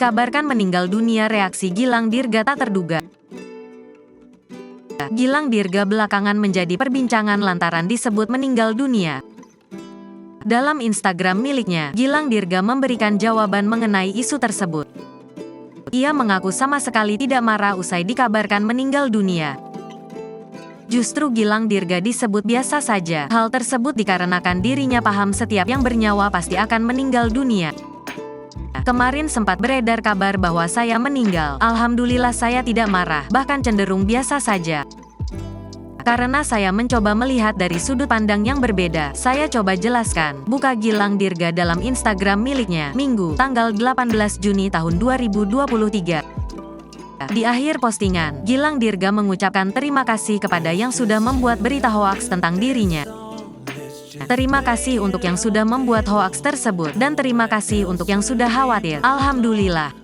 Kabarkan meninggal dunia, reaksi Gilang Dirga tak terduga. Gilang Dirga belakangan menjadi perbincangan lantaran disebut meninggal dunia. Dalam Instagram miliknya, Gilang Dirga memberikan jawaban mengenai isu tersebut. Ia mengaku sama sekali tidak marah usai dikabarkan meninggal dunia. Justru Gilang Dirga disebut biasa saja. Hal tersebut dikarenakan dirinya paham setiap yang bernyawa pasti akan meninggal dunia. Kemarin sempat beredar kabar bahwa saya meninggal. Alhamdulillah saya tidak marah, bahkan cenderung biasa saja. Karena saya mencoba melihat dari sudut pandang yang berbeda, saya coba jelaskan, buka Gilang Dirga dalam Instagram miliknya, Minggu, tanggal 18 Juni tahun 2023. Di akhir postingan, Gilang Dirga mengucapkan terima kasih kepada yang sudah membuat berita hoaks tentang dirinya. Terima kasih untuk yang sudah membuat hoaks tersebut, dan terima kasih untuk yang sudah khawatir. Alhamdulillah.